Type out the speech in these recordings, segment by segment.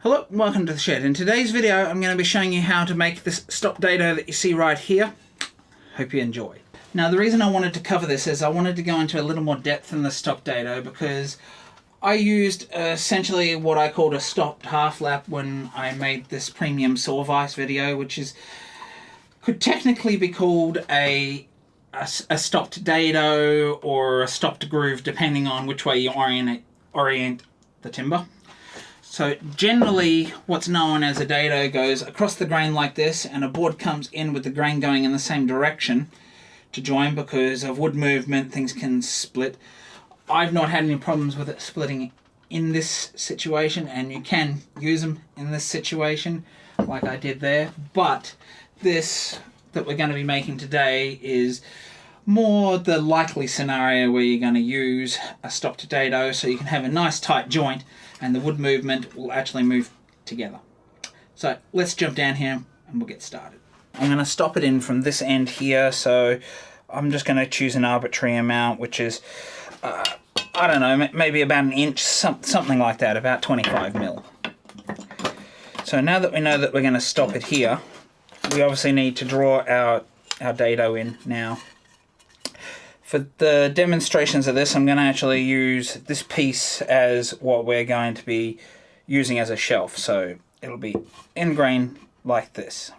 Hello and welcome to the shed. In today's video I'm going to be showing you how to make this stock dado that you see right here. Hope you enjoy. Now the reason I wanted to cover this is I wanted to go into a little more depth in the stock dado because I used essentially what I called a stopped half lap when I made this premium saw vise video, which could technically be called a stopped dado or a stopped groove depending on which way you orient the timber. So generally what's known as a dado goes across the grain like this, and a board comes in with the grain going in the same direction to join. Because of wood movement, things can split. I've not had any problems with it splitting in this situation, and you can use them in this situation like I did there. But this that we're going to be making today is more the likely scenario where you're going to use a stopped dado, so you can have a nice tight joint and the wood movement will actually move together. So let's jump down here and we'll get started. I'm going to stop it in from this end here, so I'm just going to choose an arbitrary amount, which is I don't know, maybe about an inch, something like that, about 25 mil. So now that we know that we're going to stop it here, we obviously need to draw our dado in now. For the demonstrations of this, I'm going to actually use this piece as what we're going to be using as a shelf. So it'll be in grain like this.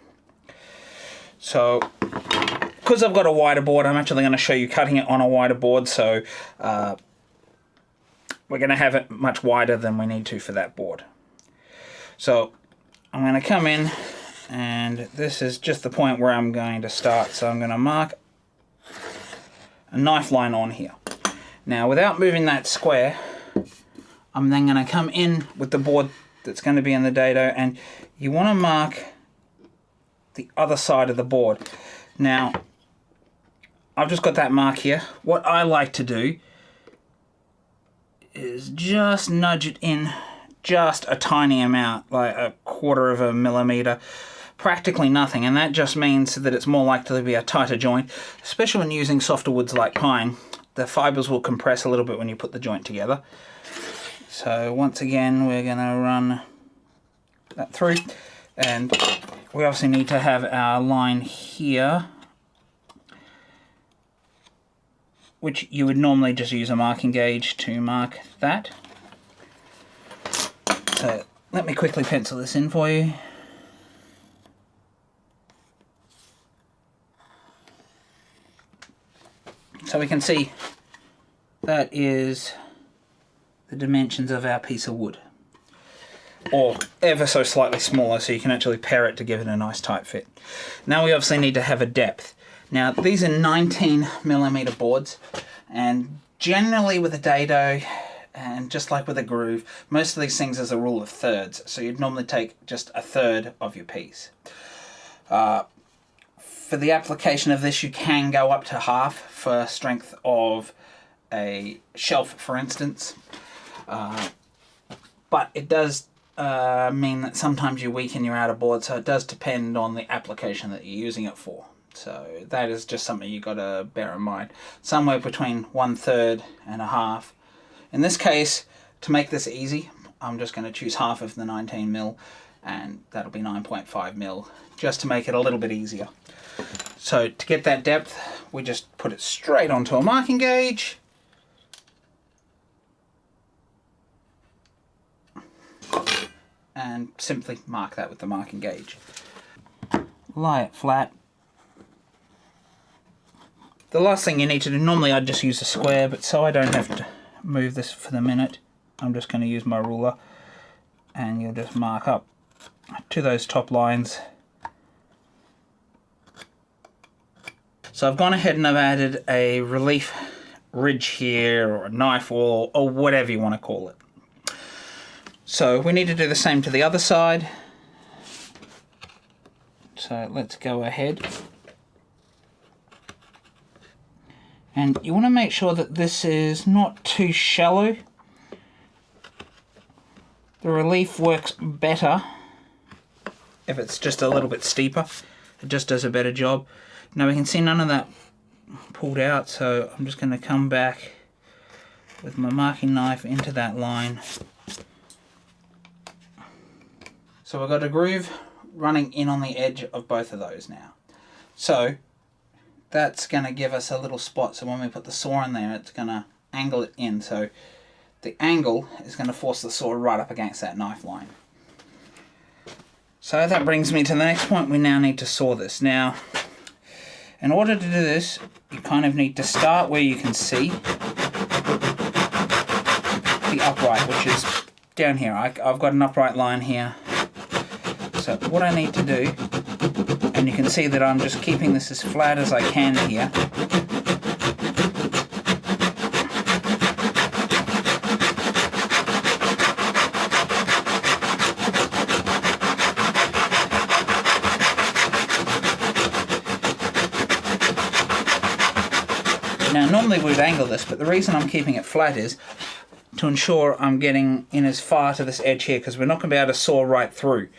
So because I've got a wider board, I'm actually going to show you cutting it on a wider board. So we're going to have it much wider than we need to for that board. So I'm going to come in, and this is just the point where I'm going to start. So I'm going to mark a knife line on here. Now without moving that square, I'm then going to come in with the board that's going to be in the dado, and you want to mark the other side of the board. Now I've just got that mark here. What I like to do is just nudge it in just a tiny amount, like 1/4 of a millimeter. Practically nothing, and that just means that it's more likely to be a tighter joint, especially when using softer woods like pine. The fibers will compress a little bit when you put the joint together. So once again we're going to run that through, and we obviously need to have our line here, which you would normally just use a marking gauge to mark that. So let me quickly pencil this in for you. So we can see that is the dimensions of our piece of wood, or ever so slightly smaller, so you can actually pare it to give it a nice tight fit. Now we obviously need to have a depth. Now these are 19mm boards, and generally with a dado, and just like with a groove, most of these things is a rule of thirds, so you'd normally take just 1/3 of your piece. For the application of this, you can go up to half for strength of a shelf, for instance. But it does mean that sometimes you weaken your outer board, so it does depend on the application that you're using it for. So that is just something you've got to bear in mind. Somewhere between 1/3 and a half. In this case, to make this easy, I'm just going to choose half of the 19mm, and that'll be 9.5mm, just to make it a little bit easier. So to get that depth, we just put it straight onto a marking gauge. And simply mark that with the marking gauge. Lie it flat. The last thing you need to do, normally I'd just use a square, but so I don't have to move this for the minute, I'm just going to use my ruler, and you'll just mark up to those top lines. So I've gone ahead and I've added a relief ridge here, or a knife wall, or whatever you want to call it. So we need to do the same to the other side. So let's go ahead. And you want to make sure that this is not too shallow. The relief works better if it's just a little bit steeper. It just does a better job. Now we can see none of that pulled out, so I'm just going to come back with my marking knife into that line So we've got a groove running in on the edge of both of those now. So that's going to give us a little spot, so when we put the saw in there, it's going to angle it in. So the angle is going to force the saw right up against that knife line. So that brings me to the next point. We now need to saw this. Now, in order to do this, you kind of need to start where you can see the upright, which is down here. I've got an upright line here. So what I need to do, and you can see that I'm just keeping this as flat as I can here. Now normally we would angle this, but the reason I'm keeping it flat is to ensure I'm getting in as far to this edge here, because we're not going to be able to saw right through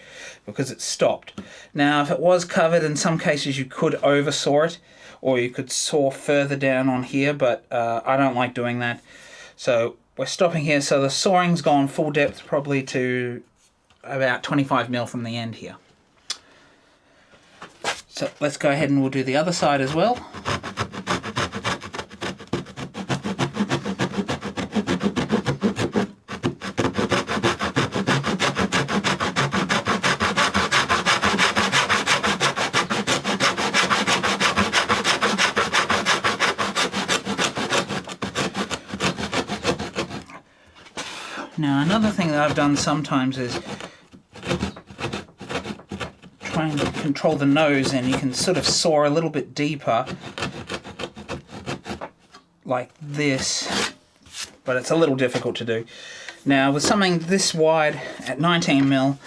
because it's stopped. Now if it was covered, in some cases you could oversaw it, or you could saw further down on here, but I don't like doing that. So we're stopping here, so the sawing's gone full depth probably to about 25mm from the end here. So let's go ahead and we'll do the other side as well. Now another thing that I've done sometimes is trying to control the nose, and you can sort of saw a little bit deeper like this, but it's a little difficult to do. Now with something this wide at 19mm,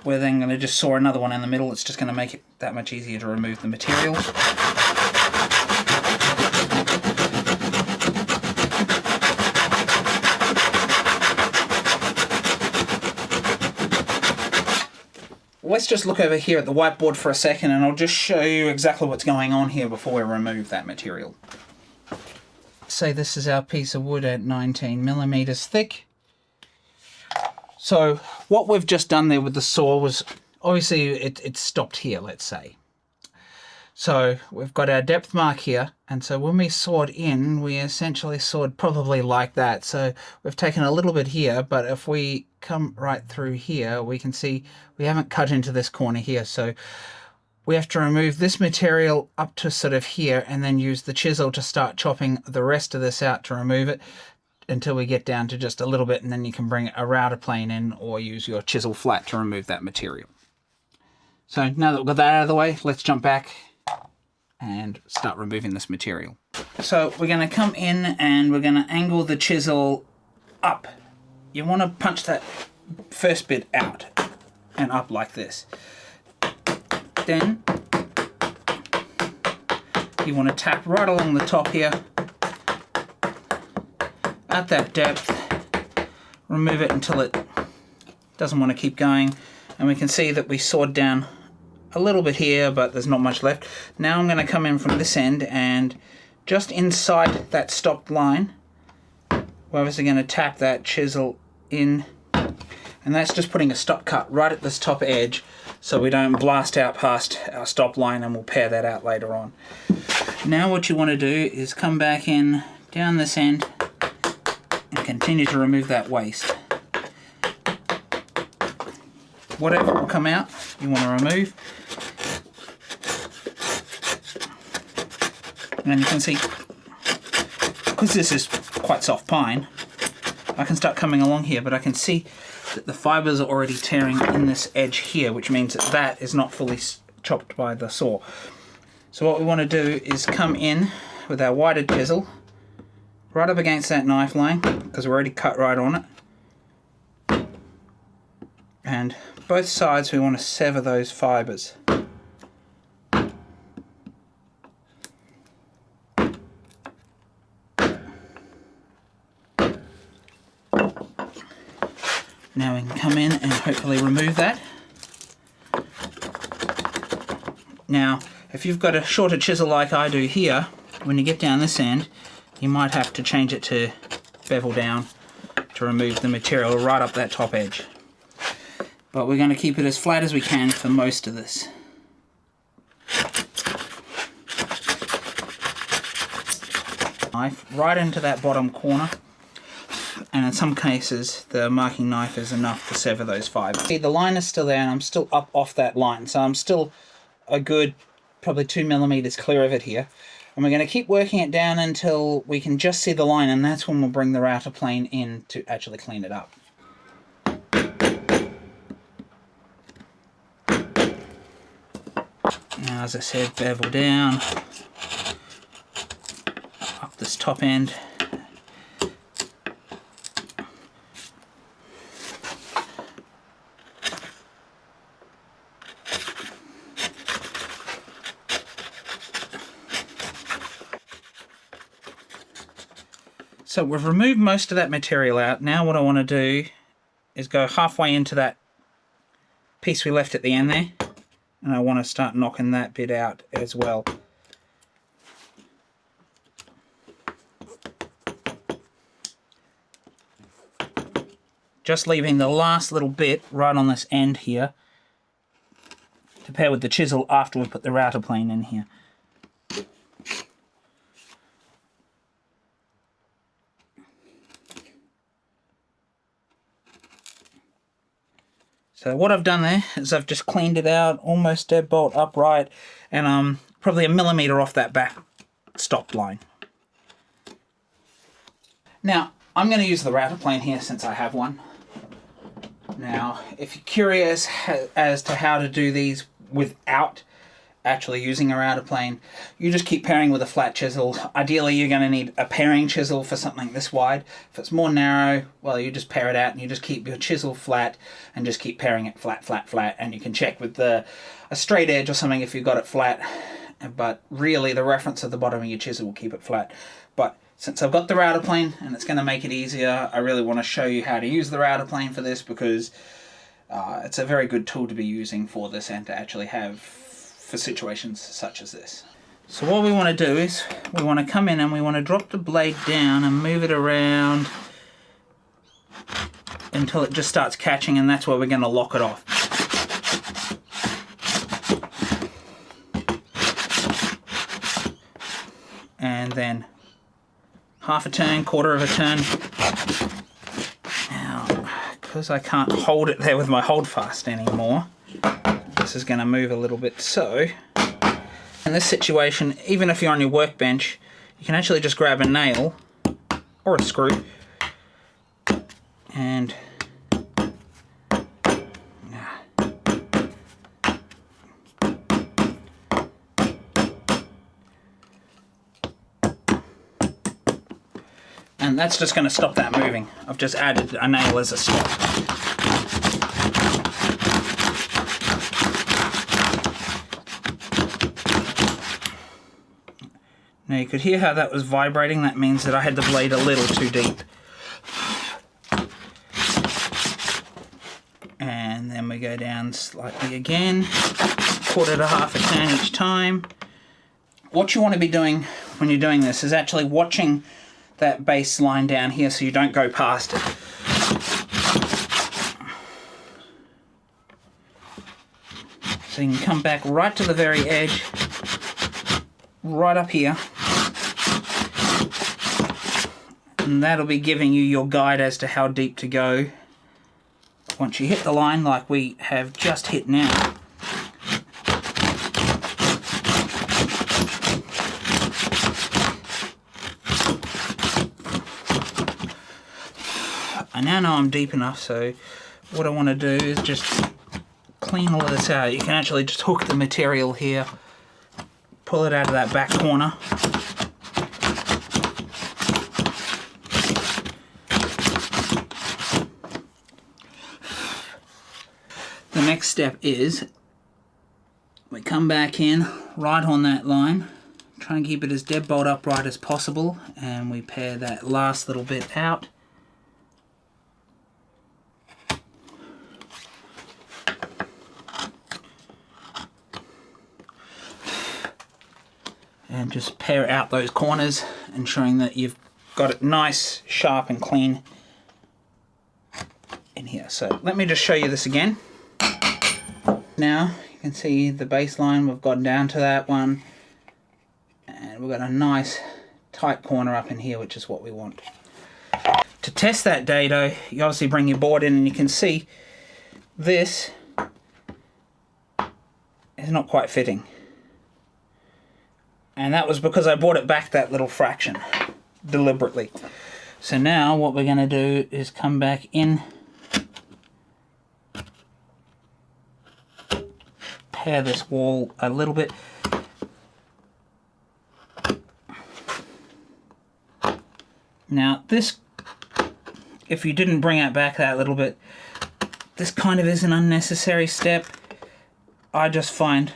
we're then going to just saw another one in the middle. It's just going to make it that much easier to remove the material. Let's just look over here at the whiteboard for a second, and I'll just show you exactly what's going on here before we remove that material. Say this is our piece of wood at 19mm thick. So what we've just done there with the saw was, obviously it stopped here, let's say. So we've got our depth mark here, and so when we sawed in, we essentially sawed probably like that. So we've taken a little bit here, but if we come right through here, we can see we haven't cut into this corner here. So we have to remove this material up to sort of here, and then use the chisel to start chopping the rest of this out to remove it until we get down to just a little bit, and then you can bring a router plane in or use your chisel flat to remove that material. So now that we've got that out of the way, let's jump back and start removing this material. So we're going to come in and we're going to angle the chisel up. You want to punch that first bit out and up like this. Then you want to tap right along the top here at that depth, remove it until it doesn't want to keep going, and we can see that we sawed down a little bit here, but there's not much left. Now I'm going to come in from this end, and just inside that stopped line, we're obviously going to tap that chisel in, and that's just putting a stop cut right at this top edge so we don't blast out past our stop line, and we'll pare that out later on. Now what you want to do is come back in down this end and continue to remove that waste. Whatever will come out, you want to remove. And you can see, because this is quite soft pine, I can start coming along here, but I can see that the fibers are already tearing in this edge here, which means that that is not fully chopped by the saw. So what we want to do is come in with our wider chisel right up against that knife line, because we're already cut right on it. And both sides we want to sever those fibers. Now we can come in and hopefully remove that. Now, if you've got a shorter chisel like I do here, when you get down this end, you might have to change it to bevel down to remove the material right up that top edge. but we're going to keep it as flat as we can for most of this. Knife right into that bottom corner, and in some cases the marking knife is enough to sever those fibers. See, the line is still there and I'm still up off that line, so I'm still a good probably 2 millimeters clear of it here, and we're going to keep working it down until we can just see the line, and that's when we'll bring the router plane in to actually clean it up. Now, as I said, bevel down up this top end. So we've removed most of that material out. Now what I want to do is go halfway into that piece we left at the end there, and I want to start knocking that bit out as well. Just leaving the last little bit right on this end here to pair with the chisel after we put the router plane in here. So what I've done there is I've just cleaned it out, almost deadbolt upright, and I'm probably 1 millimeter off that back stop line. Now, I'm going to use the router plane here since I have one. Now, if you're curious as to how to do these without actually using a router plane, you just keep pairing with a flat chisel. Ideally, you're going to need a pairing chisel for something this wide. If it's more narrow, well, you just pair it out and you just keep your chisel flat and just keep pairing it flat, flat, flat, and you can check with a straight edge or something if you've got it flat, but really the reference at the bottom of your chisel will keep it flat. But since I've got the router plane and it's going to make it easier, I really want to show you how to use the router plane for this, because it's a very good tool to be using for this and to actually have for situations such as this. So what we want to do is we want to come in and we want to drop the blade down and move it around until it just starts catching, and that's where we're going to lock it off. And then half a turn, quarter of a turn. Now, because I can't hold it there with my hold fast anymore, this is going to move a little bit. So in this situation, even if you're on your workbench, you can actually just grab a nail or a screw and that's just going to stop that moving. I've just added a nail as a stop. Now you could hear how that was vibrating. That means that I had the blade a little too deep. And then we go down slightly again, quarter to half a turn each time. What you want to be doing when you're doing this is actually watching that base line down here so you don't go past it. So you can come back right to the very edge, right up here, and that'll be giving you your guide as to how deep to go once you hit the line like we have just hit now. I now know I'm deep enough, so what I want to do is just clean all of this out. You can actually just hook the material here, pull it out of that back corner. The next step is we come back in right on that line, try and keep it as deadbolt upright as possible, and we pair that last little bit out. And just pair out those corners, ensuring that you've got it nice, sharp and clean in here. So let me just show you this again. now. You can see the baseline, we've gone down to that one. And we've got a nice tight corner up in here, which is what we want. To test that dado, you obviously bring your board in and you can see this is not quite fitting. And that was because I brought it back that little fraction deliberately. So now what we're going to do is come back in, pare this wall a little bit. Now this, if you didn't bring it back that little bit, this kind of is an unnecessary step. I just find,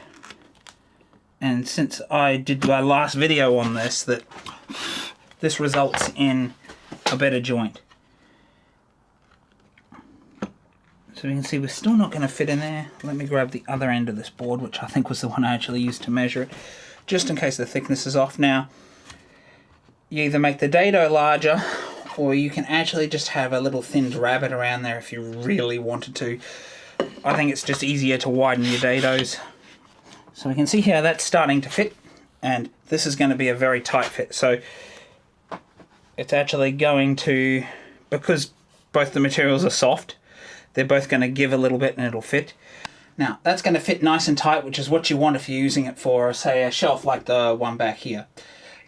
and since I did my last video on this, that this results in a better joint. So you can see we're still not going to fit in there. Let me grab the other end of this board, which I think was the one I actually used to measure it, just in case the thickness is off. Now, you either make the dado larger, or you can actually just have a little thinned rabbet around there if you really wanted to. I think it's just easier to widen your dados. So we can see here that's starting to fit, and this is going to be a very tight fit. So it's actually going to, because both the materials are soft, they're both going to give a little bit and it'll fit. Now that's going to fit nice and tight, which is what you want if you're using it for, say, a shelf like the one back here.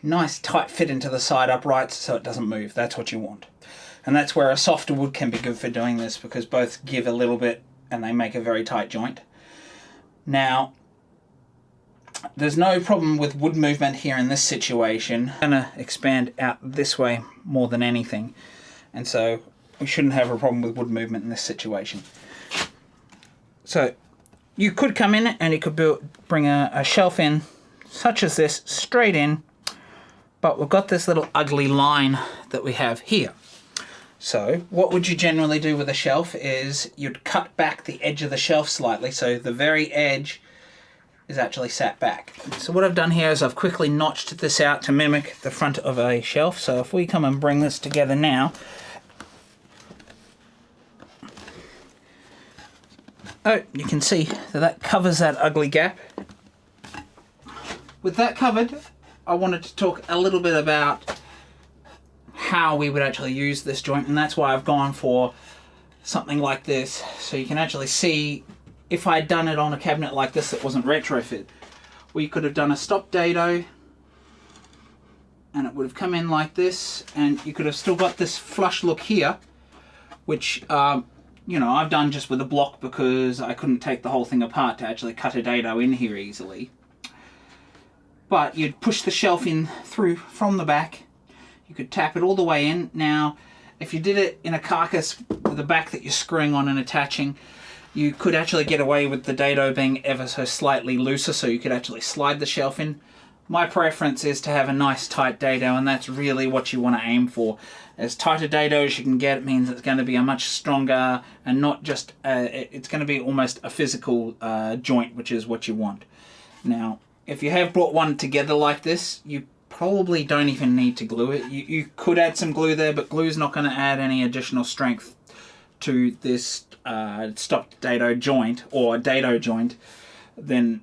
Nice tight fit into the side uprights so it doesn't move. That's what you want. And that's where a softer wood can be good for doing this, because both give a little bit and they make a very tight joint. Now, there's no problem with wood movement here in this situation. I'm going to expand out this way more than anything, and so we shouldn't have a problem with wood movement in this situation. So you could come in and you could bring a shelf in such as this straight in, but we've got this little ugly line that we have here. So what would you generally do with a shelf is you'd cut back the edge of the shelf slightly, so the very edge is actually sat back. So what I've done here is I've quickly notched this out to mimic the front of a shelf. So if we come and bring this together now, oh, you can see that covers that ugly gap. With that covered, I wanted to talk a little bit about how we would actually use this joint, and that's why I've gone for something like this. So you can actually see, if I had done it on a cabinet like this that wasn't retrofit, we could have done a stop dado and it would have come in like this, and you could have still got this flush look here, which you know, I've done just with a block because I couldn't take the whole thing apart to actually cut a dado in here easily. But you'd push the shelf in through from the back. You could tap it all the way in. Now, if you did it in a carcass with the back that you're screwing on and attaching, you could actually get away with the dado being ever so slightly looser, so you could actually slide the shelf in. My preference is to have a nice tight dado, and that's really what you want to aim for. As tight a dado as you can get, it means it's going to be a much stronger, and not just, it's going to be almost a physical joint, which is what you want. Now, if you have brought one together like this, you probably don't even need to glue it. You could add some glue there, but glue is not going to add any additional strength to this stopped dado joint, or dado joint, than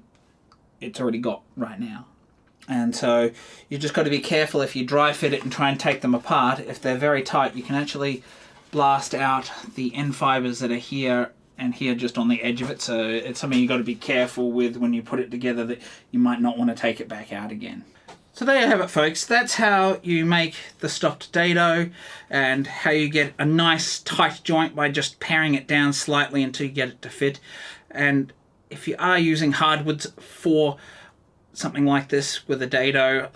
it's already got right now. And so you just got to be careful if you dry fit it and try and take them apart. If they're very tight, you can actually blast out the end fibers that are here and here just on the edge of it. So it's something you got to be careful with when you put it together, that you might not want to take it back out again. So there you have it, folks. That's how you make the stopped dado, and how you get a nice tight joint by just paring it down slightly until you get it to fit. And if you are using hardwoods for something like this with a dado,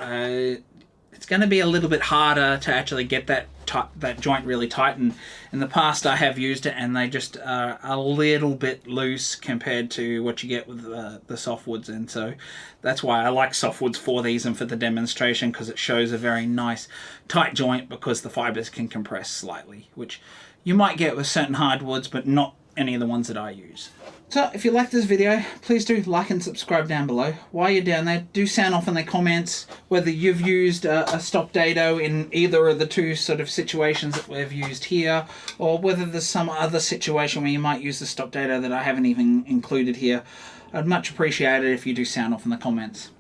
it's going to be a little bit harder to actually get that joint really tight. And in the past I have used it, and they just are a little bit loose compared to what you get with the softwoods. And so that's why I like softwoods for these and for the demonstration, because it shows a very nice tight joint, because the fibers can compress slightly, which you might get with certain hardwoods, but not any of the ones that I use. So if you like this video, please do like and subscribe down below. While you're down there, do sound off in the comments whether you've used a stop dado in either of the two sort of situations that we've used here, or whether there's some other situation where you might use the stop dado that I haven't even included here. I'd much appreciate it if you do sound off in the comments.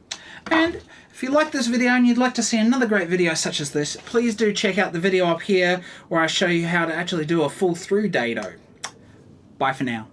And if you like this video and you'd like to see another great video such as this, please do check out the video up here where I show you how to actually do a full through dado. Bye for now.